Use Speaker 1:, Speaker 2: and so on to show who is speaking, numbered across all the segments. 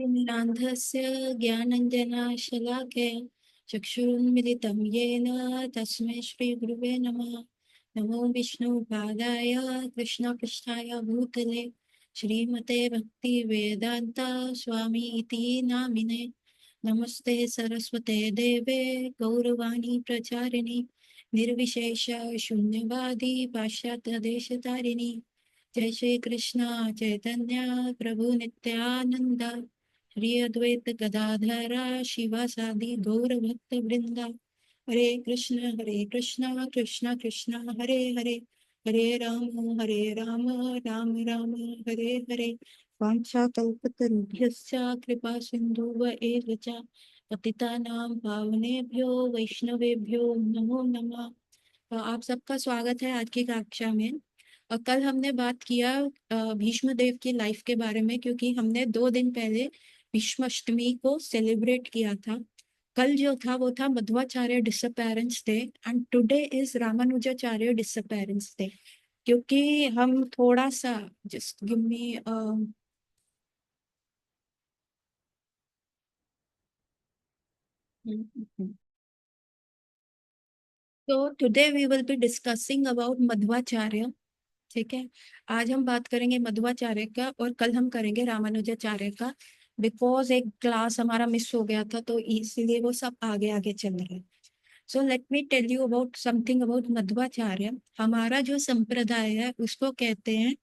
Speaker 1: तिमिरान्धस्य ज्ञानञ्जनशलाकया चक्षुरुन्मिलितं येन तस्मै श्रीगुरुवे नमः। नमो विष्णुपादाय कृष्णपृष्ठाय भूतले श्रीमते भक्तिवेदान्ता स्वामी इति नामिने। नमस्ते सरस्वते देवे गौरवाणी प्रचारिणि निर्विशेष शून्यवादी पाश्चात्यदेशतारिणि। जय श्री कृष्ण चैतन्य प्रभु नित्यानंद श्री अद्वैत गदाधरा शिवासादि गौर भक्त वृंदा। हरे कृष्ण कृष्ण कृष्ण हरे हरे, हरे राम राम राम हरे हरे। वाञ्छाकल्पतरुभ्यश्च कृपा सिन्धुव एव च पतितानां पावनेभ्यो वैष्णवेभ्यो नमो नमः। तो आप सबका स्वागत है आज की कक्षा में। और कल हमने बात किया भीष्म देव की लाइफ के बारे में, क्योंकि हमने 2 दिन पहले भीष्म अष्टमी को सेलिब्रेट किया था। कल जो था वो था Madhvacharya disappearance day and today is Ramanujacharya disappearance day. क्योंकि हम थोड़ा सा जस्ट गिव मी तो today we will be discussing about Madhvacharya. ठीक है, आज हम बात करेंगे मध्वाचार्य का और कल हम करेंगे रामानुजाचार्य का। बिकॉज एक क्लास हमारा मिस हो गया था तो इसीलिए वो सब आगे आगे चल रहे हैं। So let me tell you about something about Madhvacharya. हमारा जो संप्रदाय है उसको कहते हैं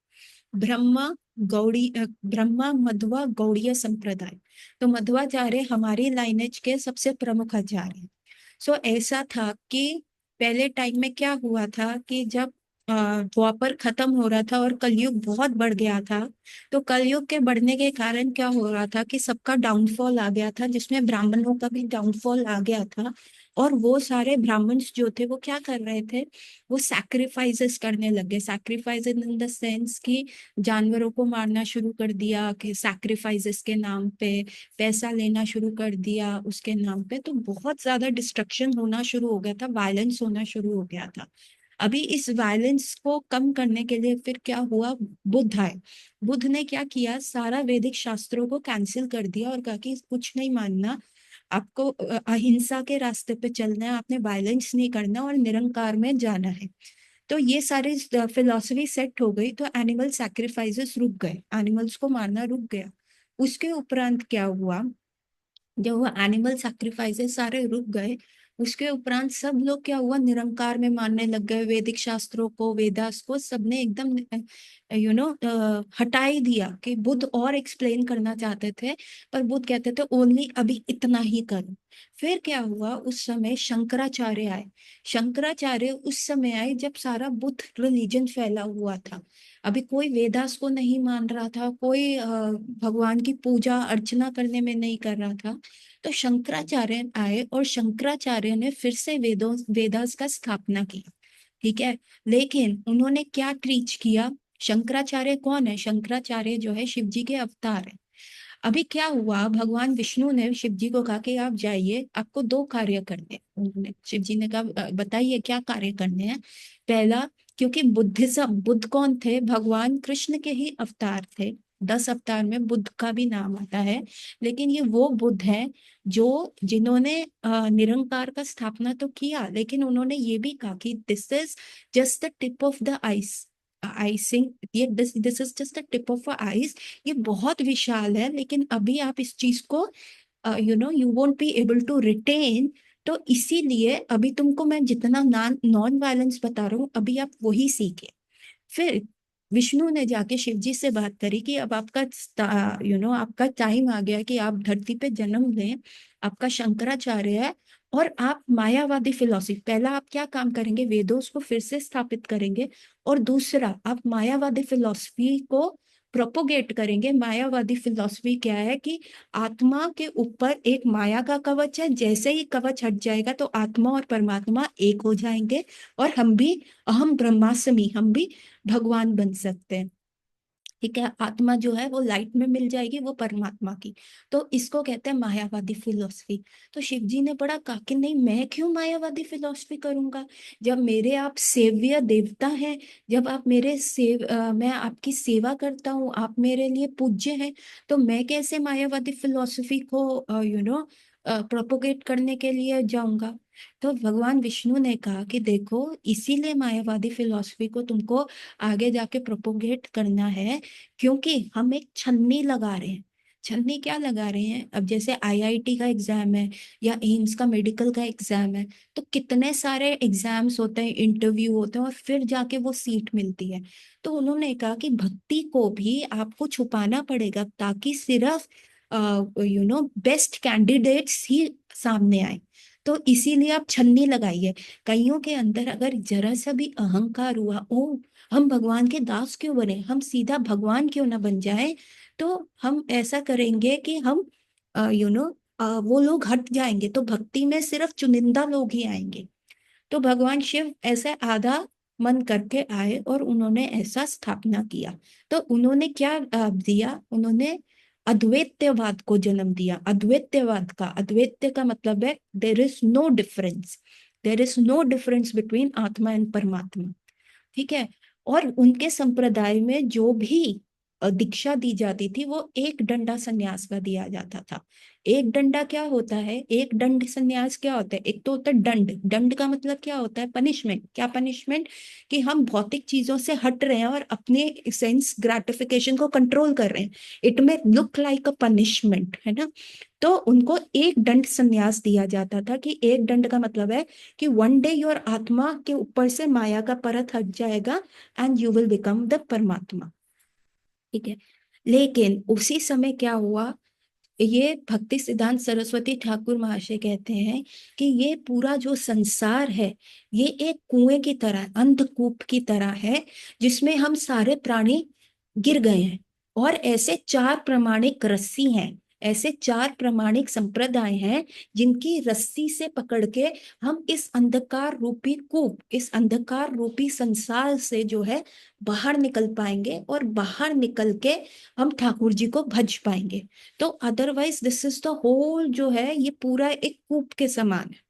Speaker 1: ब्रह्मा ब्रह्मा मध्वा गौड़ीय संप्रदाय। तो मध्वाचार्य हमारी लाइनेज के सबसे प्रमुख आचार्य हैं। सो ऐसा था कि पहले टाइम में क्या हुआ था कि जब द्वापर खत्म हो रहा था और कलयुग बहुत बढ़ गया था, तो कलयुग के बढ़ने के कारण क्या हो रहा था कि सबका डाउनफॉल आ गया था, जिसमें ब्राह्मणों का भी डाउनफॉल आ गया था। और वो सारे ब्राह्मण्स जो थे वो क्या कर रहे थे, वो सैक्रिफाइसेस करने लगे। सैक्रिफाइस इन द सेंस कि जानवरों को मारना शुरू कर दिया कि सैक्रिफाइसेस के नाम पे पैसा लेना शुरू कर दिया उसके नाम पे। तो बहुत ज्यादा डिस्ट्रक्शन होना शुरू हो गया था, वायलेंस होना शुरू हो गया था। अभी इस वायलेंस को कम करने के लिए फिर क्या हुआ, बुद्ध आए। बुद्ध ने क्या किया, सारा वैदिक शास्त्रों को कैंसिल कर दिया और कहा कि कुछ नहीं मानना, आपको अहिंसा के रास्ते पे चलना है, आपने वायलेंस नहीं करना और निरंकार में जाना है। तो ये सारी फिलॉसफी सेट हो गई तो एनिमल सैक्रिफाइसेस रुक गए, एनिमल्स को मारना रुक गया। उसके उपरांत क्या हुआ, जब वो एनिमल सैक्रिफाइसेस सारे रुक गए, उसके उपरांत सब लोग क्या हुआ, निरंकार में मानने लग गए। वैदिक शास्त्रों को, वेदास को सबने एकदम हटा ही दिया। कि बुद्ध और एक्सप्लेन करना चाहते थे पर बुद्ध कहते थे ओनली अभी इतना ही करो। फिर क्या हुआ, उस समय शंकराचार्य आए। शंकराचार्य उस समय आए जब सारा बुद्ध रिलीजन फैला हुआ था। अभी कोई वेदास को नहीं मान रहा था, कोई भगवान की पूजा अर्चना करने में नहीं कर रहा था। तो शंकराचार्य आए और शंकराचार्य ने फिर से वेदास का स्थापना की। ठीक है, लेकिन उन्होंने क्या ट्रीच किया। शंकराचार्य कौन है, शंकराचार्य जो है शिव जी के अवतार है। अभी क्या हुआ, भगवान विष्णु ने शिव जी को कहा कि आप जाइए, आपको 2 कार्य करने हैं। उन्होंने, शिव जी ने कहा बताइए क्या कार्य करने हैं। पहला, क्योंकि बुद्धिज्म, बुद्ध कौन थे, भगवान कृष्ण के ही अवतार थे। 10 अवतार में बुद्ध का भी नाम आता है, लेकिन ये वो बुद्ध हैं जो जिन्होंने निरंकार का स्थापना तो किया, लेकिन उन्होंने ये भी कहा कि this is just the tip of the ice icing, ये this is just the tip of ice. ये बहुत विशाल है, लेकिन अभी आप इस चीज को you won't be able to retain. तो इसीलिए अभी तुमको मैं जितना नॉन वायलेंस बता रहा हूँ अभी आप वही सीखे। फिर विष्णु ने जाके शिव जी से बात करी कि अब आपका आपका टाइम आ गया कि आप धरती पे जन्म लें। आपका शंकराचार्य है और आप मायावादी फिलॉसफी, पहला आप क्या काम करेंगे, वेदों को फिर से स्थापित करेंगे। और दूसरा, आप मायावादी फिलॉसफी को प्रोपोगेट करेंगे। मायावादी फिलॉसफी क्या है कि आत्मा के ऊपर एक माया का कवच है, जैसे ही कवच हट जाएगा तो आत्मा और परमात्मा एक हो जाएंगे और हम भी, अहम ब्रह्मास्मि, हम भी भगवान बन सकते हैं। ठीक है, आत्मा जो है वो लाइट में मिल जाएगी, वो परमात्मा की। तो इसको कहते हैं मायावादी फिलोसफी। तो शिव जी ने पढ़ा, कहा कि नहीं, मैं क्यों मायावादी फिलोसफी करूंगा, जब मेरे आप सेव्य देवता हैं, जब आप मेरे मैं आपकी सेवा करता हूँ, आप मेरे लिए पूज्य हैं, तो मैं कैसे मायावादी फिलोसफी को प्रोपोगेट करने के लिए जाऊंगा। तो भगवान विष्णु ने कहा कि देखो, इसीलिए मायावादी फिलोसफी को तुमको आगे जाके प्रोपोगेट करना है, क्योंकि हम एक छन्नी लगा रहे हैं। छन्नी क्या लगा रहे हैं, अब जैसे आईआईटी का एग्जाम है या एम्स का मेडिकल का एग्जाम है, तो कितने सारे एग्जाम्स होते हैं, इंटरव्यू होते हैं, और फिर जाके वो सीट मिलती है। तो उन्होंने कहा कि भक्ति को भी आपको छुपाना पड़ेगा, ताकि सिर्फ बेस्ट कैंडिडेट्स ही सामने आए। तो इसीलिए आप छन्नी लगाइए। कईयों के अंदर अगर जरा सा भी अहंकार हुआ, ओ हम भगवान के दास क्यों बने, हम सीधा भगवान क्यों ना बन जाए, तो हम ऐसा करेंगे कि हम वो लोग हट जाएंगे, तो भक्ति में सिर्फ चुनिंदा लोग ही आएंगे। तो भगवान शिव ऐसे आधा मन करके आए और उन्होंने ऐसा स्थापना किया। तो उन्होंने क्या दिया, उन्होंने अद्वैतवाद को जन्म दिया। अद्वैतवाद का, अद्वैत का मतलब है there is no difference, there is no difference between atma and paramatma. ठीक है। और उनके संप्रदाय में जो भी दीक्षा दी जाती थी, वो एक डंडा संन्यास का दिया जाता था। एक डंडा क्या होता है, एक दंड संन्यास क्या होता है, एक तो होता है दंड। दंड का मतलब क्या होता है, पनिशमेंट। क्या पनिशमेंट, कि हम भौतिक चीजों से हट रहे हैं और अपने सेंस ग्रेटिफिकेशन को कंट्रोल कर रहे हैं। इट में लुक लाइक अ पनिशमेंट, है ना। तो उनको एक दंड संन्यास दिया जाता था, कि एक दंड का मतलब है कि वन डे योर आत्मा के ऊपर से माया का परत हट जाएगा and you will become the परमात्मा। ठीक है। लेकिन उसी समय क्या हुआ, ये भक्ति सिद्धांत सरस्वती ठाकुर महाशय कहते हैं कि ये पूरा जो संसार है, ये एक कुएं की तरह, अंधकूप की तरह है, जिसमें हम सारे प्राणी गिर गए हैं। और ऐसे चार प्रामाणिक रस्सी हैं, ऐसे चार प्रामाणिक संप्रदाय हैं, जिनकी रस्सी से पकड़ के हम इस अंधकार रूपी कूप, इस अंधकार रूपी संसार से जो है बाहर निकल पाएंगे, और बाहर निकल के हम ठाकुर जी को भज पाएंगे। तो otherwise this is the whole, जो है ये पूरा एक कूप के समान है।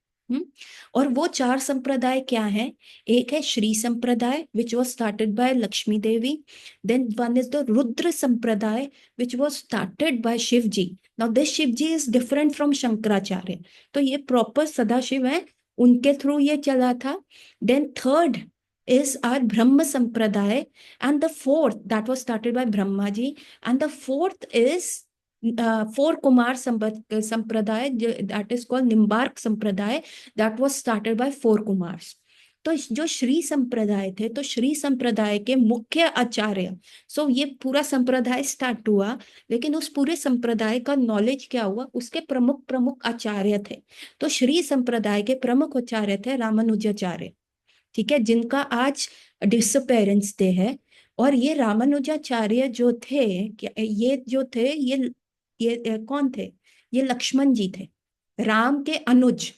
Speaker 1: और वो चार संप्रदाय क्या है, एक है Shri Sampradaya which was started by Lakshmi Devi, then one is the Rudra Sampradaya which was started by Shiva ji. Now this Shiva ji is different from Shankaracharya, तो ये प्रॉपर सदाशिव है, उनके थ्रू ये चला था। Then third is our Brahma Sampradaya, and the fourth that was started by Brahma ji, and the fourth is four Kumar Sampradaya, that is called Nimbark Sampradaya, that was started by four Kumars. तो जो श्री संप्रदाय थे, तो श्री संप्रदाय के मुख्य आचार्य, सो ये पूरा संप्रदाय स्टार्ट हुआ, लेकिन उस पूरे संप्रदाय का नॉलेज क्या हुआ, उसके प्रमुख प्रमुख आचार्य थे। तो श्री संप्रदाय के प्रमुख आचार्य थे रामानुजाचार्य। ठीक है, जिनका आज डिसअपेरेंस डे है। और ये रामानुजाचार्य जो थे, ये जो थे, ये कौन थे, ये लक्ष्मण जी थे, राम के अनुज।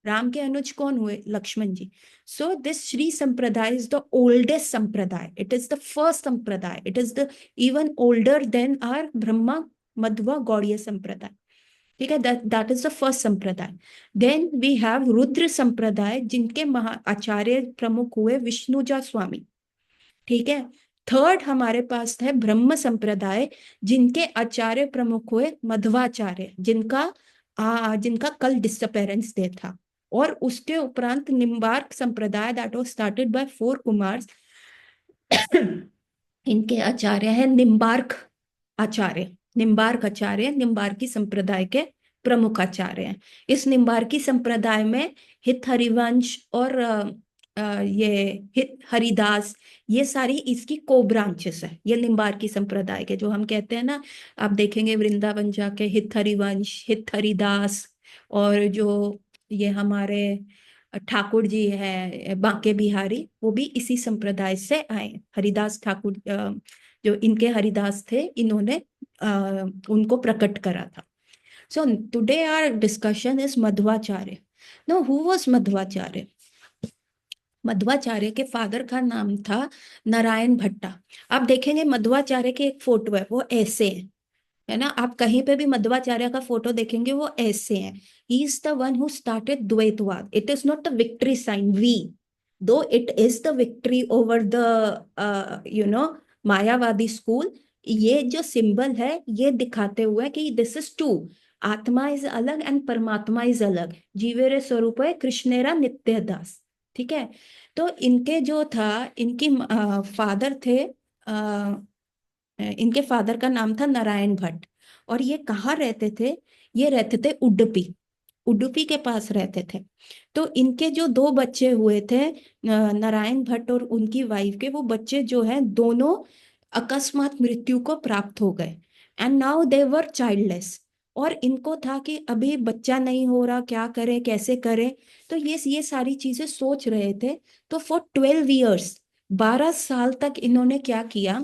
Speaker 1: राम के अनुज कौन हुए, Lakshman ji. So this Shri sampradaya is the oldest sampradaya, it is the first sampradaya, it is the even older than our Brahma Madhva Gaudiya sampradaya. ठीक है, that is the first sampradaya. Then we have Rudra sampradaya, जिनके महा आचार्य प्रमुख हुए विष्णुजा स्वामी। ठीक है। थर्ड हमारे पास है ब्रह्म संप्रदाय, जिनके आचार्य प्रमुख हुए मध्वाचार्य, जिनका कल डिसअपेरेंस डे था। और उसके उपरांत निम्बार्क संप्रदाय, that was started by four Kumars. इनके आचार्य हैं निम्बार्क आचार्य। निम्बार्क आचार्य निम्बार्की संप्रदाय के प्रमुख आचार्य हैं। इस निम्बार्की संप्रदाय में हित हरिवंश और ये हित हरिदास, ये सारी इसकी को ब्रांचेस है, ये निम्बार्की संप्रदाय के, जो हम कहते हैं ना, आप देखेंगे वृंदावन जाके हित हरिवंश, हित हरिदास, और जो ये हमारे ठाकुर जी है बांके बिहारी, वो भी इसी संप्रदाय से आए। हरिदास ठाकुर, जो इनके हरिदास थे, इन्होंने उनको प्रकट करा था। So today our discussion is Madhvacharya. No, who was Madhvacharya? Madhvacharya के फादर का नाम था नारायण भट्टा। आप देखेंगे मध्वाचार्य की एक फोटो है, वो ऐसे है ना, आप कहीं पे भी मध्वाचार्य का फोटो देखेंगे वो ऐसे है। He is the one who started Dvaitavada. It is not the victory sign V, though it is the victory over the Mayavadi school. ये जो सिंबल है ये दिखाते हुए कि this is two, atma is अलग एंड परमात्मा इज अलग। जीवेरे स्वरूप है कृष्णेरा नित्य दास। ठीक है। तो इनके जो था, इनकी फादर थे, इनके फादर का नाम था नारायण भट्ट। और ये कहाँ रहते थे? ये रहते थे उडुपी। उडुपी के पास रहते थे। तो इनके जो दो बच्चे हुए थे, नारायण भट्ट और उनकी वाइफ के, वो बच्चे जो हैं दोनों अकस्मात मृत्यु को प्राप्त हो गए। And now they were childless. और इनको था कि अभी बच्चा नहीं हो रहा, क्या करें कैसे करें। तो ये सारी चीजें सोच रहे थे। तो फॉर 12 ईयर्स, 12 साल तक इन्होंने क्या किया?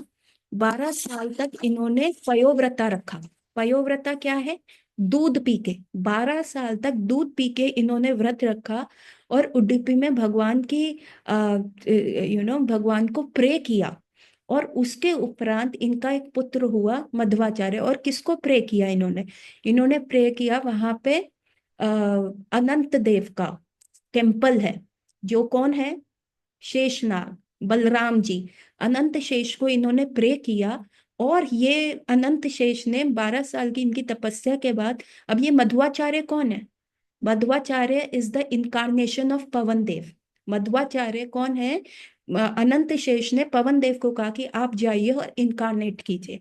Speaker 1: 12 साल तक इन्होंने पयोव्रता रखा। पयोव्रता क्या है? दूध पी के, 12 साल तक दूध पी के इन्होंने व्रत रखा। और उडुपी में भगवान की भगवान को प्रे किया। और उसके उपरांत इनका एक पुत्र हुआ मध्वाचार्य। और किसको प्रे किया इन्होंने? इन्होंने प्रे किया वहां पे अनंत देव का टेम्पल है, जो कौन है? शेषनाग, बलराम जी। अनंत शेष को इन्होंने प्रे किया। और ये अनंत शेष ने 12 साल की इनकी तपस्या के बाद, अब ये मध्वाचार्य कौन है? Madhvacharya is the incarnation of Pavan Dev. Madhvacharya कौन है? अनंत शेष ने पवन देव को कहा कि आप जाइए और इनकारनेट कीजिए।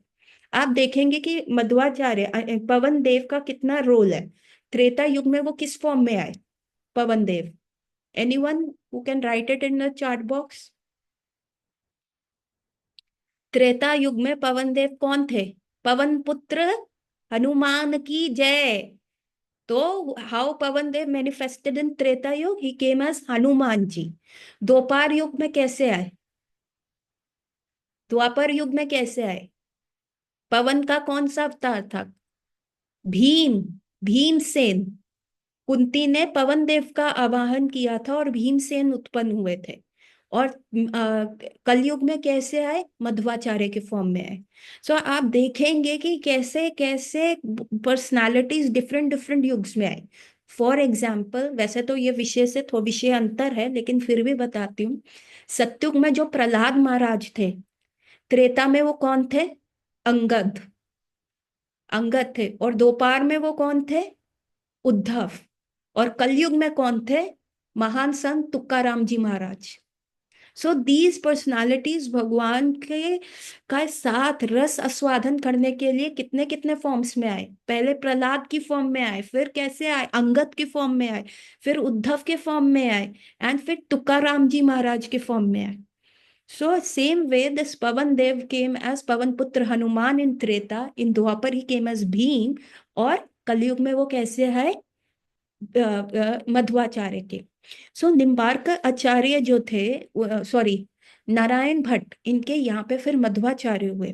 Speaker 1: आप देखेंगे कि मध्वाचार्य पवन देव का कितना रोल है। त्रेता युग में वो किस फॉर्म में आए? Pavan Dev. Anyone who can write it in the chat box? Treta Yuga में पवन देव कौन थे? पवन पुत्र हनुमान की जय। तो how Pavan Dev manifested in Treta Yuga? He came as Hanuman ji. द्वापर युग में कैसे आए? द्वापर युग में कैसे आए? पवन का कौन सा अवतार था? भीम। भीमसेन। कुंती ने पवन देव का आवाहन किया था और भीमसेन उत्पन्न हुए थे। और कलयुग में कैसे आए? मध्वाचार्य के फॉर्म में आए। सो आप देखेंगे कि कैसे कैसे पर्सनालिटीज डिफरेंट डिफरेंट युग्स में आए। फॉर एग्जाम्पल, वैसे तो ये विषय से थोड़ा विषय अंतर है लेकिन फिर भी बताती हूँ। सत्युग में जो प्रहलाद महाराज थे, त्रेता में वो कौन थे? अंगद। अंगद थे। और दोपहर में वो कौन थे? उद्धव। और कलयुग में कौन थे? महान संत तुकाराम जी महाराज। सो दीज पर्सनालिटीज भगवान के का साथ रस आस्वादन करने के लिए कितने कितने फॉर्म्स में आए। पहले प्रहलाद की फॉर्म में आए, फिर कैसे आए? अंगद की फॉर्म में आए, फिर उद्धव के फॉर्म में आए, एंड फिर तुकाराम जी महाराज के फॉर्म में आए। So same way this Pavan Dev came as Pavan Putra Hanuman in Treta, in Dvapar he came as Bhim. और कलयुग में वो कैसे है? मध्वाचार्य के। सो निम्बार्क आचार्य जो थे, सॉरी, नारायण भट्ट, इनके यहाँ पे फिर मध्वाचार्य हुए।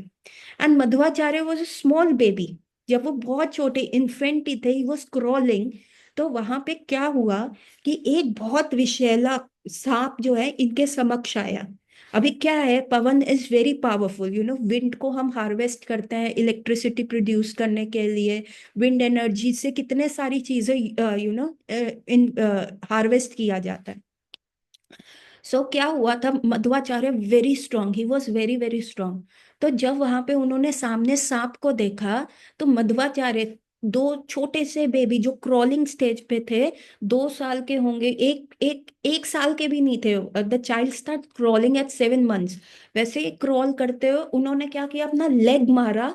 Speaker 1: And Madhvacharya was a small baby. जब वो बहुत छोटे इन्फेंट ही थे, ही वॉज क्रॉलिंग। तो वहां पे क्या हुआ कि एक बहुत विषैला सांप जो है इनके समक्ष आया। अभी क्या है, पवन इज वेरी पावरफुल, विंड को हम हार्वेस्ट करते हैं इलेक्ट्रिसिटी प्रोड्यूस करने के लिए। विंड एनर्जी से कितने सारी चीजें इन हार्वेस्ट किया जाता है। सो क्या हुआ था, Madhvacharya very strong, he was very very strong. तो जब वहां पे उन्होंने सामने सांप को देखा, तो मध्वाचार्य, दो छोटे से बेबी जो क्रॉलिंग स्टेज पे थे, 2 साल के होंगे, एक साल के भी नहीं थे। The child start crawling at 7 months. वैसे ही क्रॉल करते हुए उन्होंने क्या किया, अपना लेग मारा।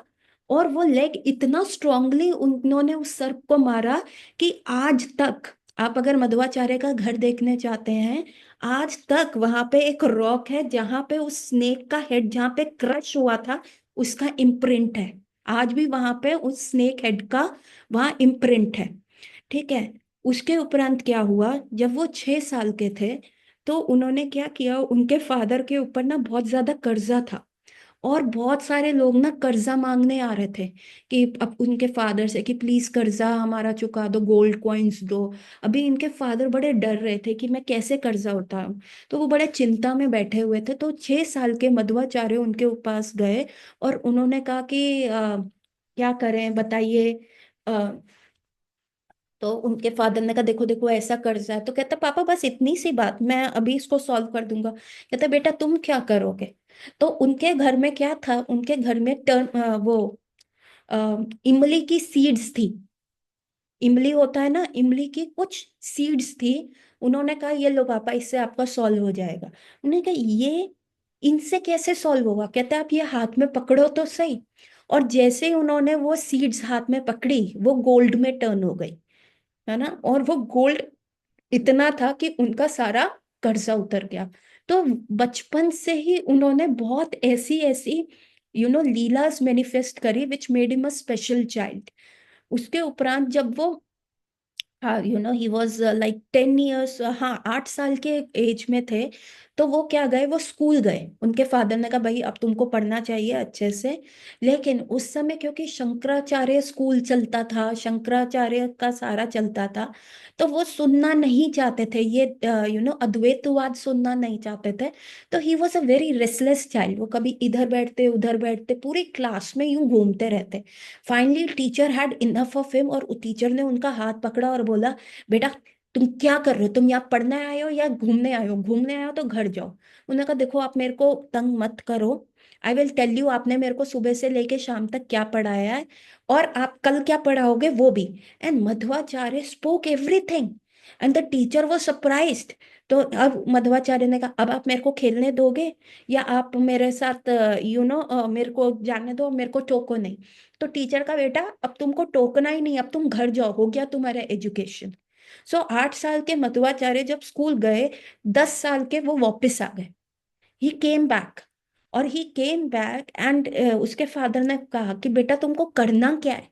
Speaker 1: और वो लेग इतना स्ट्रांगली उन्होंने उस सर्प को मारा कि आज तक, आप अगर मध्वाचार्य का घर देखने चाहते हैं, आज तक वहां पे एक रॉक है जहां पे उस स्नेक का हेड जहां पे क्रश हुआ था, उसका इम्प्रिंट है। आज भी वहां पे उस स्नेक हेड का वहां इम्प्रिंट है। ठीक है। उसके उपरांत क्या हुआ, जब वो 6 साल के थे, तो उन्होंने क्या किया, उनके फादर के ऊपर ना बहुत ज्यादा कर्जा था। और बहुत सारे लोग ना कर्जा मांगने आ रहे थे कि अब उनके फादर से कि प्लीज कर्जा हमारा चुका दो, गोल्ड कॉइन्स दो। अभी इनके फादर बड़े डर रहे थे कि मैं कैसे कर्जा उठाऊं। तो वो बड़े चिंता में बैठे हुए थे। तो 6 साल के मध्वाचार्य उनके पास गए और उन्होंने कहा कि क्या करें बताइए। तो उनके फादर ने कहा देखो देखो ऐसा कर्जा है। तो कहता पापा बस इतनी सी बात, मैं अभी इसको सॉल्व कर दूंगा। कहता बेटा तुम क्या करोगे। तो उनके घर में क्या था, उनके घर में इमली की सीड्स थी। इमली होता है ना, इमली की कुछ सीड्स थी। उन्होंने कहा ये लो पापा, इससे आपका सॉल्व हो जाएगा। उन्होंने कहा ये इनसे कैसे सॉल्व होगा। कहते आप ये हाथ में पकड़ो तो सही। और जैसे ही उन्होंने वो सीड्स हाथ में पकड़ी, वो गोल्ड में टर्न हो गई, है ना। और वो गोल्ड इतना था कि उनका सारा कर्जा उतर गया। तो बचपन से ही उन्होंने बहुत ऐसी ऐसी लीलास मैनिफेस्ट करी which made him a special child. उसके उपरांत जब वो, हाँ ही वॉज लाइक 10 years, हाँ 8 साल के एज में थे। तो वो क्या गए, वो स्कूल गए। उनके फादर ने कहा भाई अब तुमको पढ़ना चाहिए अच्छे से। लेकिन उस समय क्योंकि शंकराचार्य स्कूल चलता था, शंकराचार्य का सारा चलता था, तो वो सुनना नहीं चाहते थे ये अद्वैतवाद सुनना नहीं चाहते थे। तो he was a very restless child. वो कभी इधर बैठते उधर बैठते, पूरी क्लास में यूं घूमते रहते। Finally teacher had enough of him, और टीचर ने उनका हाथ पकड़ा और बोला बेटा तुम क्या कर रहे हो, तुम यहाँ पढ़ने आए हो या घूमने आए हो। घूमने आए हो तो घर जाओ। उन्होंने कहा देखो आप मेरे को तंग मत करो, आई विल टेल यू आपने मेरे को सुबह से लेके शाम तक क्या पढ़ाया है, और आप कल क्या पढ़ाओगे वो भी। And Madhvacharya spoke everything and the teacher was surprised. तो अब मध्वाचार्य ने कहा अब आप मेरे को खेलने दोगे या आप मेरे साथ मेरे को जाने दो, मेरे को टोको नहीं। तो टीचर का बेटा अब तुमको टोकना ही नहीं, अब तुम घर जाओ, हो गया तुम्हारा एजुकेशन। 8 साल के मध्वाचार्य जब स्कूल गए, 10 साल के वो वापस आ गए। ही केम बैक। और ही केम बैक एंड उसके फादर ने कहा कि बेटा तुमको करना क्या है।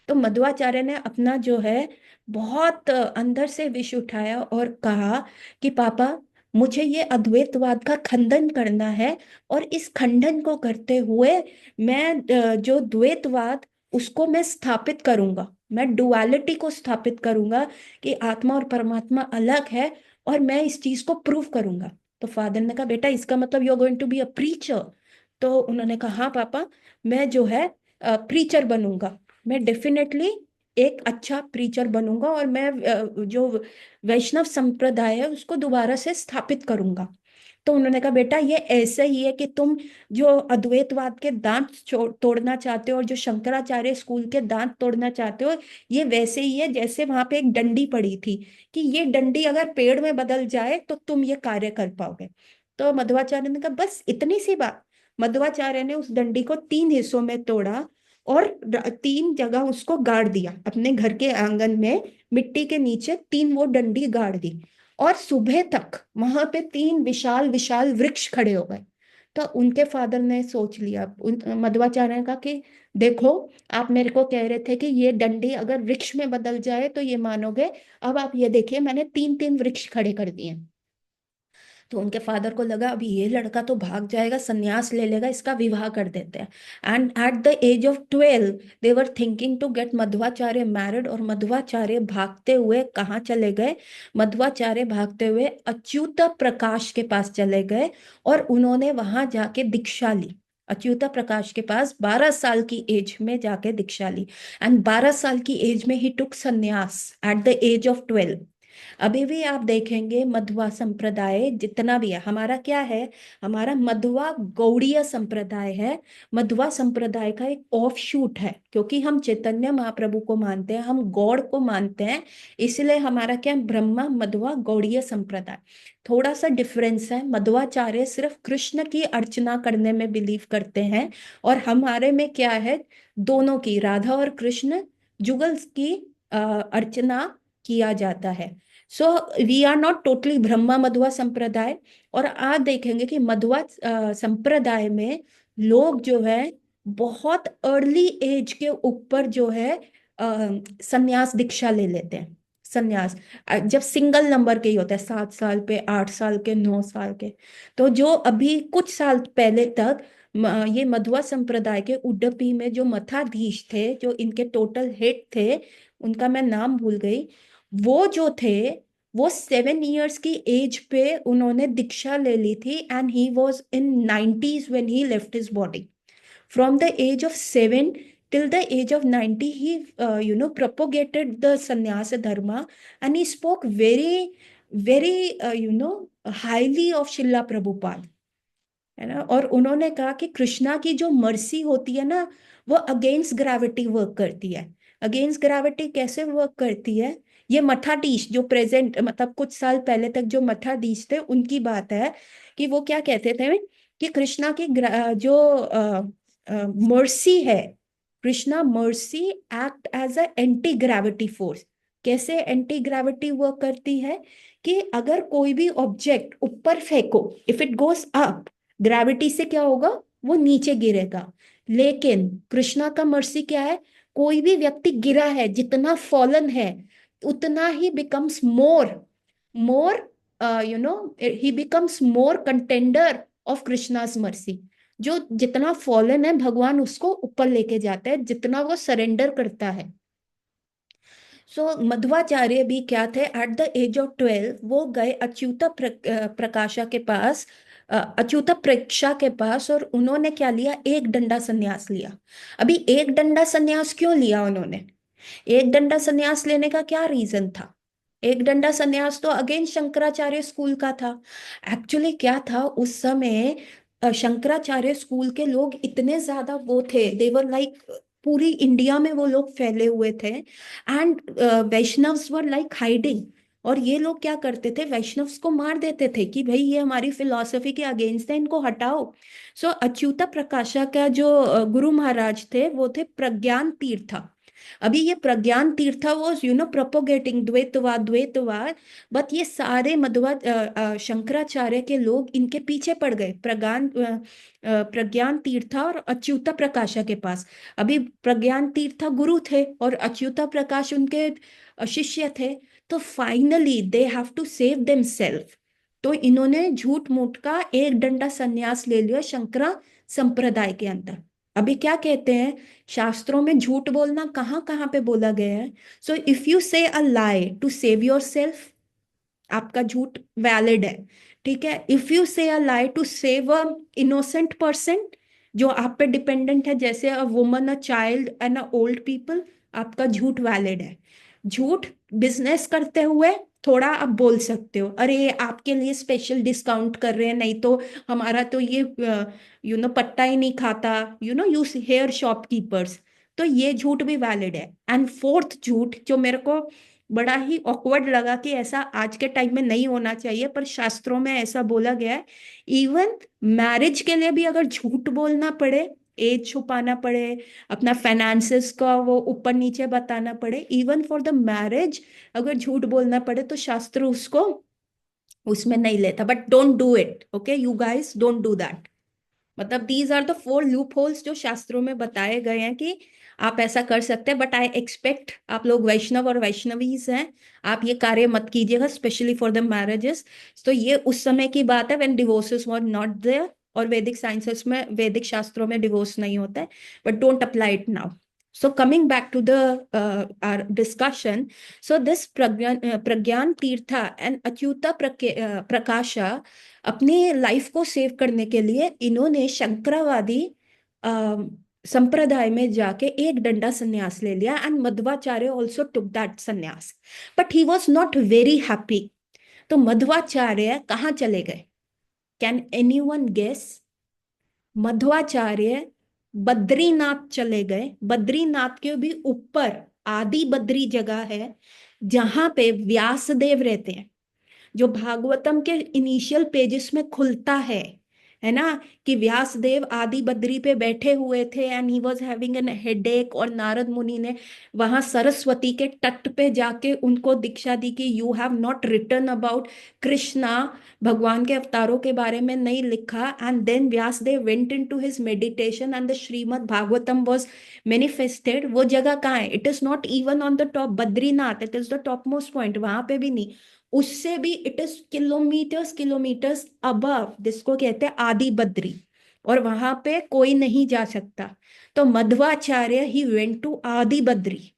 Speaker 1: तो मध्वाचार्य ने अपना जो है बहुत अंदर से विष उठाया और कहा कि पापा मुझे ये अद्वैतवाद का खंडन करना है। और इस खंडन को करते हुए मैं जो द्वैतवाद उसको मैं स्थापित करूंगा, मैं डुअलिटी को स्थापित करूंगा कि आत्मा और परमात्मा अलग है, और मैं इस चीज को प्रूव करूंगा। तो फादर ने कहा बेटा इसका मतलब you are going to be a preacher. तो उन्होंने कहा हाँ पापा, मैं जो है प्रीचर बनूंगा, मैं डेफिनेटली एक अच्छा प्रीचर बनूंगा, और मैं जो वैष्णव संप्रदाय है उसको दोबारा से स्थापित करूंगा। तो उन्होंने कहा बेटा ये ऐसा ही है कि तुम जो अद्वैतवाद के दांत तोड़ना चाहते हो और जो शंकराचार्य स्कूल के दांत तोड़ना चाहते हो, ये वैसे ही है जैसे वहां पे एक डंडी पड़ी थी, कि ये डंडी अगर पेड़ में बदल जाए तो तुम ये कार्य कर पाओगे। तो मध्वाचार्य ने कहा बस इतनी सी बात। मध्वाचार्य ने उस डंडी को 3 हिस्सों में तोड़ा और 3 जगह उसको गाड़ दिया अपने घर के आंगन में, मिट्टी के नीचे 3 वो डंडी गाड़ दी। और सुबह तक वहां पे 3 विशाल विशाल वृक्ष खड़े हो गए। तो उनके फादर ने सोच लिया, मध्वाचार्य ने कहा कि देखो आप मेरे को कह रहे थे कि ये डंडी अगर वृक्ष में बदल जाए तो ये मानोगे, अब आप ये देखिए मैंने 3 3 वृक्ष खड़े कर दिए। तो उनके फादर को लगा अभी ये लड़का तो भाग जाएगा, संन्यास ले लेगा, इसका विवाह कर देते हैं। And at the age of 12 they were thinking to get Madhvacharya married. और मध्वाचार्य भागते हुए कहाँ चले गए, मध्वाचार्य भागते हुए अच्युत प्रकाश के पास चले गए, और उन्होंने वहां जाके दीक्षा ली। अच्युता प्रकाश के पास 12 साल की एज में जाके दीक्षा ली। एंड 12 साल की एज में ही टुक संन्यास एट द एज ऑफ 12। अभी भी आप देखेंगे मध्वा संप्रदाय जितना भी है, हमारा क्या है, हमारा मध्वा गौड़ीय संप्रदाय है। मध्वा संप्रदाय का एक ऑफ शूट है, क्योंकि हम चैतन्य महाप्रभु को मानते हैं, हम गॉड को मानते हैं, इसलिए हमारा क्या ब्रह्मा मध्वा गौड़ीय संप्रदाय। थोड़ा सा डिफरेंस है, मध्वाचार्य सिर्फ कृष्ण की अर्चना करने में बिलीव करते हैं, और हमारे में क्या है, दोनों की, राधा और कृष्ण जुगल की अर्चना किया जाता है। So we are not totally Brahma Madhva sampradaya. और आप देखेंगे कि मध्वा संप्रदाय में लोग जो है बहुत अर्ली एज के ऊपर जो है संन्यास दीक्षा ले लेते हैं। संन्यास जब सिंगल नंबर के ही होते हैं, 7 साल पे, 8 साल के, 9 साल के। तो जो अभी कुछ साल पहले तक ये मध्वा संप्रदाय के उडुपी में जो मठाधीश थे, जो इनके टोटल हेड थे, उनका मैं नाम भूल गई, वो जो थे, वो 7 इयर्स की एज पे उन्होंने दीक्षा ले ली थी, and he was in 90s when he left his body. From the age of 7 till the age of 90, he propagated the sannyasa dharma, and he spoke very, very highly of Srila Prabhupada. है ना. और उन्होंने कहा कि कृष्णा की जो mercy होती है ना, वो अगेंस्ट ग्रेविटी वर्क करती है. अगेंस्ट ग्रेविटी कैसे वर्क करती है? ये मठाधीश जो प्रेजेंट, मतलब कुछ साल पहले तक जो मठाधीश थे, उनकी बात है कि वो क्या कहते थे कि कृष्णा की जो मर्सी है, Krishna mercy act as a anti gravity force. कैसे एंटी ग्रेविटी वर्क करती है? कि अगर कोई भी ऑब्जेक्ट ऊपर फेंको, if it goes up, gravity से क्या होगा? वो नीचे गिरेगा. लेकिन कृष्णा का मर्सी क्या है? कोई भी व्यक्ति गिरा है, जितना फॉलन है, उतना ही becomes more more he becomes more contender of Krishna's mercy. जो जितना फॉलन है, भगवान उसको ऊपर लेके जाता है, जितना वो सरेंडर करता है. सो मध्वाचार्य भी क्या थे, एट द एज ऑफ 12 वो गए अच्युता प्रकाशा के पास, अच्युता प्रेक्षा के पास, और उन्होंने क्या लिया? एक डंडा संन्यास लिया. अभी एक डंडा संन्यास क्यों लिया उन्होंने? एक डंडा संन्यास लेने का क्या रीजन था? एक डंडा संन्यास तो अगेन शंकराचार्य स्कूल का था. एक्चुअली क्या था उस समय, शंकराचार्य स्कूल के लोग इतने ज्यादा वो थे, देवर लाइक, पूरी इंडिया में वो लोग फैले हुए थे, एंड वैष्णव्स वर लाइक हाइडिंग. और ये लोग क्या करते थे? वैष्णव्स को मार देते थे कि भाई ये हमारी फिलॉसफी के अगेंस्ट है, इनको हटाओ. सो अच्युता प्रकाशा का जो गुरु महाराज थे, वो थे प्रज्ञान तीर्था. अभी ये प्रज्ञान तीर्था वॉज प्रोपोगेटिंग द्वैतवाद. बट ये सारे शंकराचार्य के लोग इनके पीछे पड़ गए, प्रज्ञान तीर्था और अच्युता प्रकाशा के पास. अभी प्रज्ञान तीर्था गुरु थे और अच्युता प्रकाश उनके शिष्य थे. तो finally they have to save themselves. तो इन्होंने झूठ मूठ का एक डंडा संन्यास ले लिया शंकरा संप्रदाय के अंदर. अभी क्या कहते हैं शास्त्रों में? झूठ बोलना कहाँ कहाँ पे बोला गया है? सो if you say a lie to save yourself, आपका झूठ वैलिड है. ठीक है. If you say a lie to save a innocent person, जो आप पे डिपेंडेंट है, जैसे a woman, a child and a old people, आपका झूठ वैलिड है. झूठ बिजनेस करते हुए थोड़ा आप बोल सकते हो, अरे आपके लिए स्पेशल डिस्काउंट कर रहे हैं, नहीं तो हमारा तो ये पट्टा ही नहीं खाता, यू हेयर शॉपकीपर्स. तो ये झूठ भी वैलिड है. एंड फोर्थ झूठ जो मेरे को बड़ा ही ऑकवर्ड लगा कि ऐसा आज के टाइम में नहीं होना चाहिए, पर शास्त्रों में ऐसा बोला गया है, इवन मैरिज के लिए भी अगर झूठ बोलना पड़े, एज छुपाना पड़े, अपना फाइनेंसेस का वो ऊपर नीचे बताना पड़े, इवन फॉर द मैरिज अगर झूठ बोलना पड़े, तो शास्त्र उसको उसमें नहीं लेता. But don't do it, okay you guys, don't do that. मतलब these are the 4 loopholes जो शास्त्रों में बताए गए हैं कि आप ऐसा कर सकते हैं. बट आई एक्सपेक्ट आप लोग वैष्णव और वैष्णवीज हैं, आप ये कार्य मत कीजिएगा, स्पेशली फॉर द मैरिजेस. तो ये उस समय की बात है when divorces were not there, और वैदिक साइंसेस में, वैदिक शास्त्रों में डिवोर्स नहीं होता है. But don't apply it now. So coming back to the our discussion, so this Pragyan Tirtha and Achyuta Prakasha अपनी लाइफ को सेव करने के लिए इन्होंने शंकरावादी संप्रदाय में जाके एक डंडा संन्यास ले लिया, and Madhvacharya also took that sannyas. But he was not very happy. तो मध्वाचार्य कहाँ चले गए? Can anyone guess? Madhvacharya Badrinath चले गए. बद्रीनाथ के भी ऊपर आदि बद्री जगह है, जहां पे व्यासदेव रहते हैं, जो भागवतम के इनिशियल पेजेस में खुलता है ना, कि व्यासदेव आदि बद्री पे बैठे हुए थे and he was having an headache, और नारद मुनि ने वहां सरस्वती के तट पे जाके उनको दीक्षा दी कि you have not written about Krishna, भगवान के अवतारों के बारे में नहीं लिखा. And then Vyasadev went into his meditation and the Shrimad Bhagavatam was manifested. वो जगह कहाँ है? It is not even on the top Badrinath, it is the top most point, वहां पे भी नहीं, उससे भी it is kilometers kilometers above, जिसको कहते हैं आदि बद्री. और वहां पे कोई नहीं जा सकता। तो मध्वाचार्य ही वेंट टू आदि बद्री।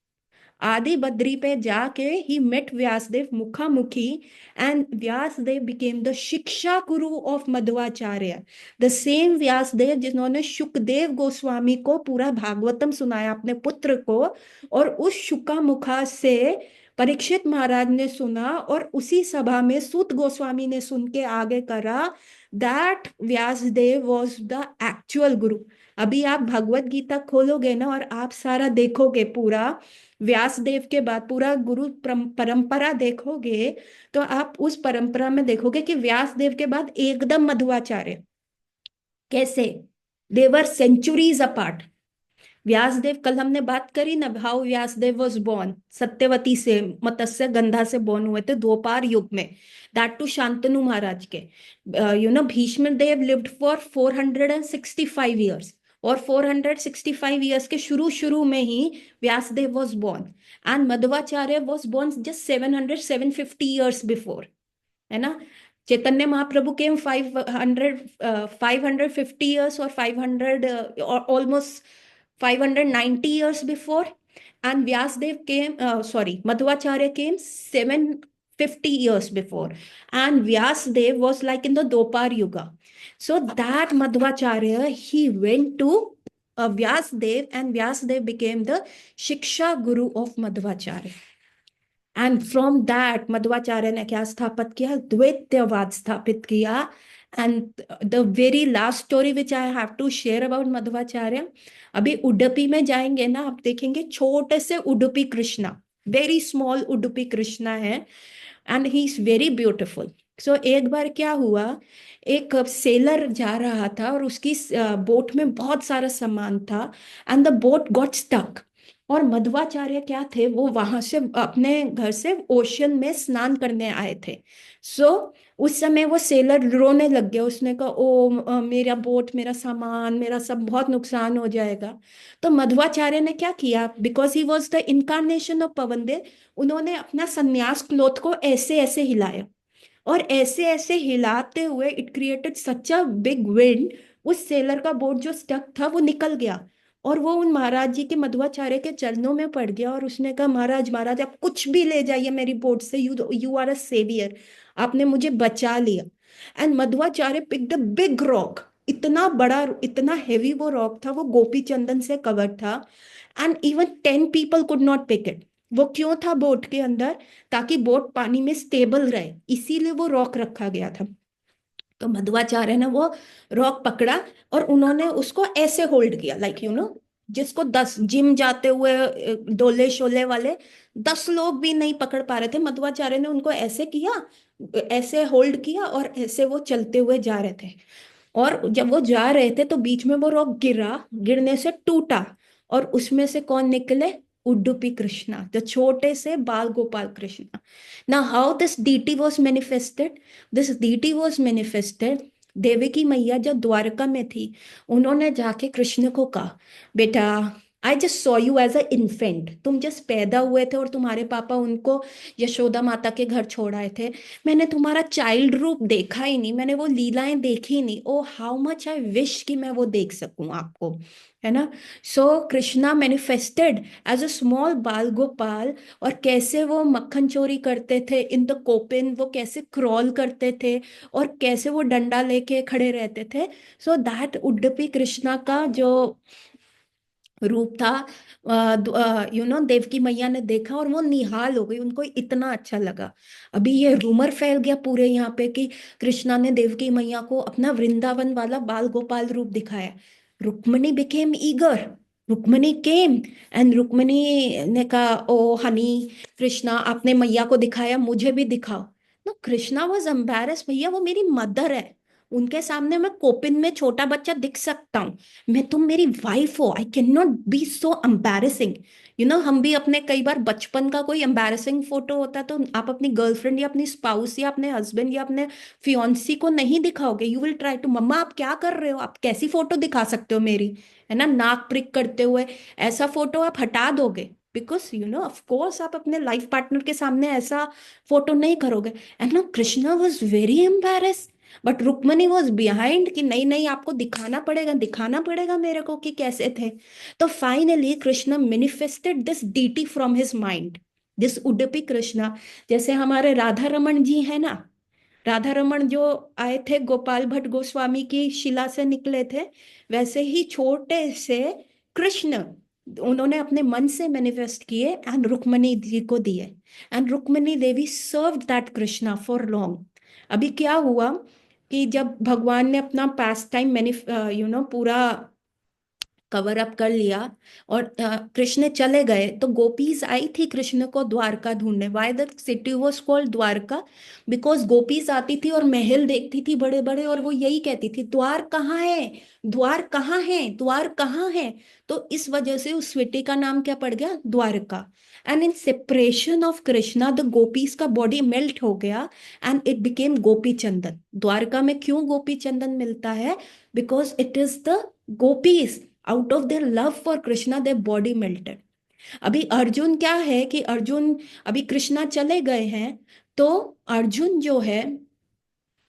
Speaker 1: आदि बद्री पे जाके ही मेट व्यासदेव मुखामुखी, and Vyasdev became the shiksha guru of Madhvacharya. The same Vyasdev जिन्होंने शुकदेव गोस्वामी को पूरा भागवतम सुनाया अपने पुत्र को, और उस शुका मुखा से परीक्षित महाराज ने सुना, और उसी सभा में सूत गोस्वामी ने सुन के आगे करा, that Vyasadev was the actual guru. अभी आप भगवत गीता खोलोगे ना और आप सारा देखोगे, पूरा व्यासदेव के बाद पूरा गुरु परंपरा देखोगे, तो आप उस परंपरा में देखोगे कि व्यासदेव के बाद एकदम मध्वाचार्य। कैसे? देवर सेंचुरीज अपार्ट। व्यासदेव, कल हमने बात करी ना, how Vyasadev was born Satyavati से, मत्स्य गंधा से बॉर्न हुए थे द्वापर युग में, दैट टू शांतनु महाराज के। Bhishma Dev lived for 465 years, और 465 ईयर्स के शुरू शुरू में ही Vyasdev was born, and Madhvacharya was born just 750 before, है ना। चैतन्य महाप्रभु केम 550 ईयर्स और 500 almost 590 years before, and Vyasdev came, sorry, Madhvacharya came 750 years before, and Vyasdev was like in the Dopar Yuga. So that Madhvacharya, he went to Vyasdev, and Vyasdev became the Shiksha Guru of Madhvacharya. And from that Madhvacharya ने क्या स्थापित किया? द्वैतवाद स्थापित किया। And the very last story which I have to share about Madhvacharya, अभी उडुपी में जाएंगे ना, आप देखेंगे छोटे से उडुपी कृष्णा, वेरी स्मॉल उडुपी कृष्णा है, and he is very beautiful. So एक बार क्या हुआ, एक सेलर जा रहा था और उसकी बोट में बहुत सारा सामान था, and the boat got stuck. और मध्वाचार्य क्या थे, वो वहां से अपने घर से ओशन में स्नान करने आए थे। सो उस समय वो सेलर रोने लग गया, उसने कहा ओ मेरा बोट, मेरा सामान, मेरा सब बहुत नुकसान हो जाएगा। तो मध्वाचार्य ने क्या किया, because he was the incarnation of Pawandev, उन्होंने अपना संन्यास क्लोथ को ऐसे ऐसे हिलाया, और ऐसे ऐसे हिलाते हुए it created such a big wind, उस सेलर का बोट जो स्टक था वो निकल गया, और वो उन महाराज जी के, मध्वाचार्य के चरणों में पड़ गया। और उसने कहा महाराज महाराज आप कुछ भी ले जाइए मेरी बोट से, you you are a saviour, आपने मुझे बचा लिया। And Madhvacharya pick the big rock, इतना बड़ा, इतना हेवी वो रॉक था, वो गोपी चंदन से कवर्ड था, and even 10 people could not pick it. वो क्यों था बोट के अंदर? ताकि बोट पानी में स्टेबल रहे, इसीलिए वो रॉक रखा गया था। तो मध्वाचार्य ने वो रॉक पकड़ा, और उन्होंने उसको ऐसे होल्ड किया, लाइक जिसको 10 जिम जाते हुए डोले शोले वाले 10 लोग भी नहीं पकड़ पा रहे थे, मध्वाचार्य ने उनको ऐसे किया, ऐसे होल्ड किया, और ऐसे वो चलते हुए जा रहे थे। और जब वो जा रहे थे तो बीच में वो रॉक गिरा, गिरने से टूटा, और उसमें से कौन निकले? उडुपी कृष्णा, द छोटे से बाल Gopal Krishna. Now, how this deity was manifested? This deity was manifested, Devaki मैया जब द्वारका में थी, उन्होंने जाके कृष्ण को कहा, बेटा I just saw you as a infant, तुम जस्ट पैदा हुए थे और तुम्हारे पापा उनको यशोदा माता के घर छोड़ आए थे, मैंने तुम्हारा चाइल्ड रूप देखा ही नहीं, मैंने वो लीलाएं देखी ही नहीं। Oh how much I wish कि मैं वो देख सकूं आपको, है ना। So Krishna manifested as a small Bal Gopal, और कैसे वो मक्खन चोरी करते थे इन द कोपिन, वो कैसे क्रॉल करते थे, और कैसे वो डंडा लेके खड़े रहते थे। सो दैट उडुपी कृष्णा का जो रूप था, देवकी मैया ने देखा और वो निहाल हो गई, उनको इतना अच्छा लगा। अभी ये रूमर फैल गया पूरे यहाँ पे कि कृष्णा ने देवकी मैया को अपना वृंदावन वाला बाल गोपाल रूप दिखाया। Rukmani became eager, Rukmani came, and Rukmani ने कहा ओ हनी, कृष्णा आपने मैया को दिखाया, मुझे भी दिखाओ। नो, कृष्णा वॉज एम्बेरस, भैया वो मेरी मदर है, उनके सामने मैं कोपिन में छोटा बच्चा दिख सकता हूँ, मैं, तुम मेरी वाइफ हो, I can not be so embarrassing. हम भी अपने कई बार बचपन का कोई एम्बैरेसिंग फोटो होता है तो आप अपनी गर्लफ्रेंड या अपनी स्पाउस या अपने हस्बैंड या अपने फियोन्सी को नहीं दिखाओगे, यू विल ट्राई टू, मम्मा आप क्या कर रहे हो, आप कैसी फोटो दिखा सकते हो मेरी, है ना, नाक प्रिक करते हुए, ऐसा फोटो आप हटा दोगे, बिकॉज ऑफ कोर्स आप अपने लाइफ पार्टनर के सामने ऐसा फोटो नहीं करोगे। And no, Krishna was very embarrass, but Rukmani was behind कि नहीं नहीं, आपको दिखाना पड़ेगा मेरे को कि कैसे थे। तो finally Krishna manifested this deity from his mind, this Udupi Krishna. जैसे हमारे राधा रमन जी है ना, राधा रमन जो आए थे गोपाल भट्ट गोस्वामी की शिला से निकले थे, वैसे ही छोटे से कृष्ण उन्होंने अपने मन से मैनिफेस्ट किए एंड रुक्मणी जी को दिए। And Rukmani Devi served that Krishna for long. अभी क्या हुआ कि जब भगवान ने अपना पास टाइम पूरा कवर अप कर लिया और कृष्ण चले गए, तो गोपीज आई थी कृष्ण को द्वारका ढूंढने। Why the city was called Dwarka? Because gopis आती थी और महल देखती थी बड़े बड़े, और वो यही कहती थी द्वार कहाँ है, द्वार कहाँ है, द्वार कहाँ है। तो इस वजह से उस सिटी का नाम क्या पड़ गया, Dwarka. And in separation of Krishna the gopis का बॉडी मेल्ट हो गया एंड इट बिकेम गोपी चंदन। द्वारका में क्यों गोपी चंदन मिलता है? Because it is the gopis, out of their love for Krishna their body melted. अभी अर्जुन क्या है कि अर्जुन, अभी कृष्णा चले गए हैं, तो अर्जुन जो है,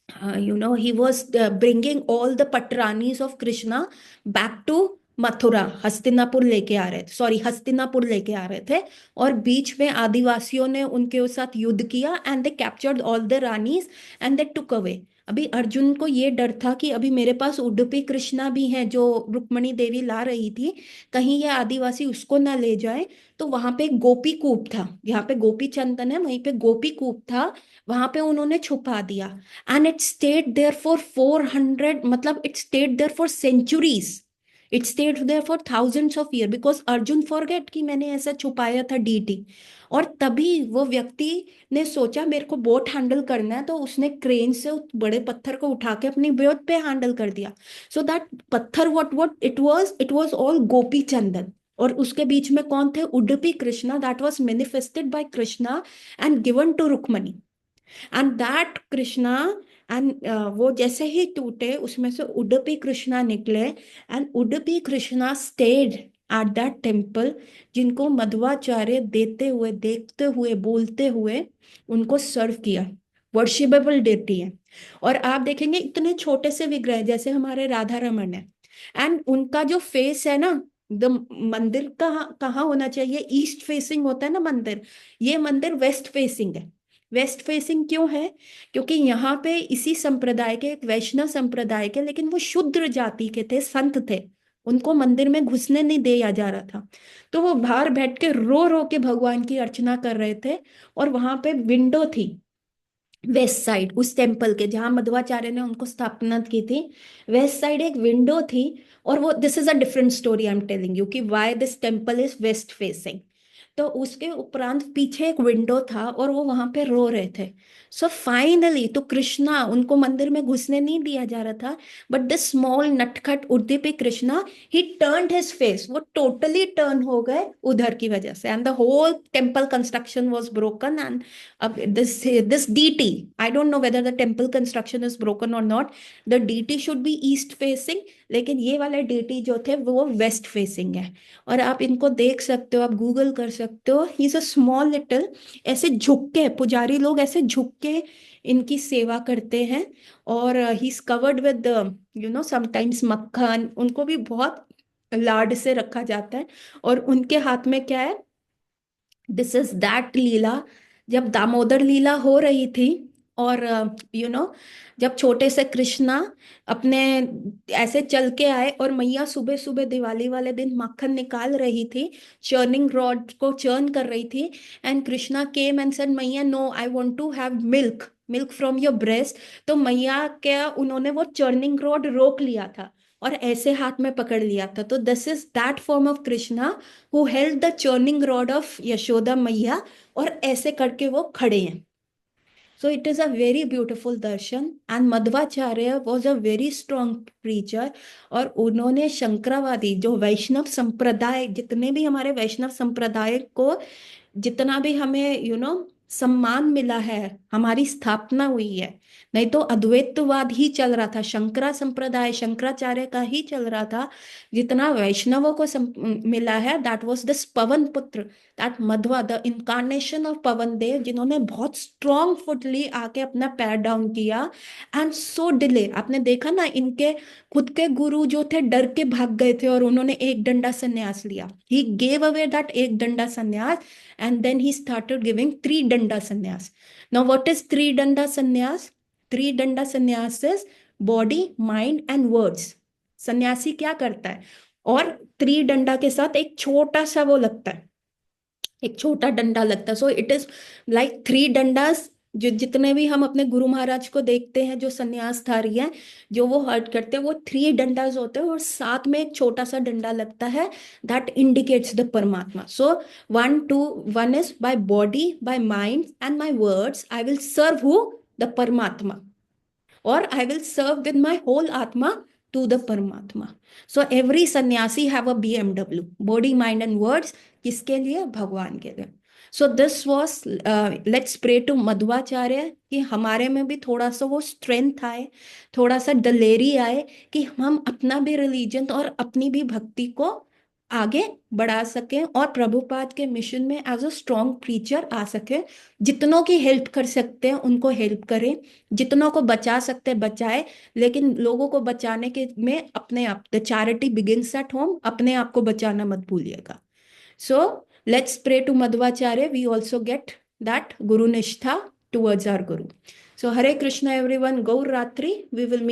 Speaker 1: he was bringing all the patranis of Krishna back to Mathura, Hastinapur लेके आ रहे थे, सॉरी हस्तिनापुर लेके आ रहे थे। और बीच में आदिवासियों ने उनके साथ युद्ध किया and they captured all the Rani's and they took away. अभी अर्जुन को ये डर था कि अभी मेरे पास उडुपी कृष्णा भी है जो रुक्मणी देवी ला रही थी, कहीं ये आदिवासी उसको ना ले जाए। तो वहां पे एक गोपी कूप था, यहाँ पे गोपी चंदन है, वहीं पे गोपी कूप था, वहां पे उन्होंने छुपा दिया। And it stayed there for 400, मतलब it stayed there for centuries, it stayed there for thousands of year, because Arjun forget कि मैंने ऐसा छुपाया था डीटी। और तभी वो व्यक्ति ने सोचा मेरे को बोट हैंडल करना है, तो उसने क्रेन से उस बड़े पत्थर को उठा के अपनी बोट पे हैंडल कर दिया। So that patthar what it was all gopi chandan. और उसके बीच में कौन थे, Udupi Krishna, that was manifested by Krishna and given to Rukmani. And that Krishna, and वो जैसे ही टूटे उसमें से उडुपी कृष्णा निकले। And Udupi Krishna stayed at that temple, जिनको मध्वाचार्य देते हुए, देखते हुए, बोलते हुए उनको सर्व किया। वर्शिपेबल डेटी है। और आप देखेंगे इतने छोटे से विग्रह जैसे हमारे राधा रमन है, एंड उनका जो फेस है ना, द मंदिर कहाँ कहाँ होना चाहिए, ईस्ट फेसिंग होता है ना मंदिर, ये मंदिर वेस्ट फेसिंग है। वेस्ट फेसिंग क्यों है? क्योंकि यहाँ पे इसी संप्रदाय के, एक वैष्णव संप्रदाय के, लेकिन वो शूद्र जाति के थे, संत थे, उनको मंदिर में घुसने नहीं दिया जा रहा था। तो वो बाहर बैठ के रो रो के भगवान की अर्चना कर रहे थे। और वहां पे विंडो थी वेस्ट साइड, उस टेम्पल के जहाँ मध्वाचार्य ने उनको स्थापना की थी, वेस्ट साइड एक विंडो थी। और वो, this is a different story I am telling you कि why this temple is west facing. तो उसके उपरांत पीछे एक विंडो था और वो वहां पे रो रहे थे। सो फाइनली तो कृष्णा, उनको मंदिर में घुसने नहीं दिया जा रहा था, बट दिस स्मॉल नटखट Udupi Krishna, he turned his face, वो टोटली टर्न हो गए उधर की वजह से, and the whole temple construction was broken. And अब this deity, I don't know whether the temple construction is broken और not, the deity should be east facing, लेकिन ये वाले डीटी जो थे वो वेस्ट फेसिंग है। और आप इनको देख सकते हो, आप गूगल कर सकते हो, he is a small little, ऐसे झुक के पुजारी लोग ऐसे झुक के इनकी सेवा करते हैं। और he is covered with sometimes मक्खन, उनको भी बहुत लाड से रखा जाता है। और उनके हाथ में क्या है, दिस इज दैट लीला, जब दामोदर लीला हो रही थी, और यू नो जब छोटे से कृष्णा अपने ऐसे चल के आए और मैया सुबह सुबह दिवाली वाले दिन मक्खन निकाल रही थी, चर्निंग रॉड को चर्न कर रही थी, and Krishna came and said मैया no I want to have milk, milk from your breast. तो मैया क्या, उन्होंने वो चर्निंग रॉड रोक लिया था और ऐसे हाथ में पकड़ लिया था। तो this is that form of Krishna who held the churning rod of Yashoda मैया, और ऐसे करके वो खड़े हैं। So it is a very beautiful Darshan. And Madhvacharya was a very strong preacher, और उन्होंने शंकरावादी जो वैष्णव संप्रदाय, जितने भी हमारे वैष्णव संप्रदाय को, जितना भी हमें सम्मान मिला है, हमारी स्थापना हुई है। नहीं तो अद्वैतवाद ही चल रहा था, शंकरा संप्रदाय शंकराचार्य का ही चल रहा था। जितना वैष्णवों को मिला है, that was this Pavan Putra, that Madhva, the incarnation of Pavan Dev, जिन्होंने बहुत स्ट्रॉन्ग फुटली आके अपना पैर डाउन किया। एंड सो डिले, आपने देखा ना, इनके खुद के गुरु जो थे डर के भाग गए थे और उन्होंने एक डंडा संन्यास लिया। ही गेव अवे दैट एक डंडा संन्यास, and then he started giving three danda sannyas. Now what is three danda sannyas? Three danda sannyas is body, mind and words. सन्यासी क्या करता है? और त्रि डंडा के साथ एक छोटा सा वो लगता है, एक छोटा डंडा लगता है। So it is like three Dundas. जो जितने भी हम अपने गुरु महाराज को देखते हैं जो सन्यासधारी हैं, जो वो हर्ट करते हैं, वो थ्री डंडास होते हैं और साथ में एक छोटा सा डंडा लगता है, that indicates the paramatma. So one is by body, by mind and my words I will serve who, the paramatma, or I will serve with my whole Atma to the Paramatma. So every sannyasi have a BMW, body, mind and words. किसके लिए? भगवान के लिए. So this was let's pray to Madhvacharya कि हमारे में भी थोड़ा सा वो स्ट्रेंथ आए, थोड़ा सा दलेरी आए कि हम अपना भी रिलीजन और अपनी भी भक्ति को आगे बढ़ा सकें और प्रभुपाद के मिशन में एज अ स्ट्रॉन्ग प्रीचर आ सके। जितनों की हेल्प कर सकते हैं उनको हेल्प करें, जितनों को बचा सकते हैं बचाए, लेकिन लोगों को बचाने के में अपने आप, the charity begins at home, अपने आप को बचाना मत भूलिएगा। So let's pray to Madhvacharya, we also get that guru nishtha towards our Guru. So Hare Krishna everyone, गौर रात्रि, वी विल मीट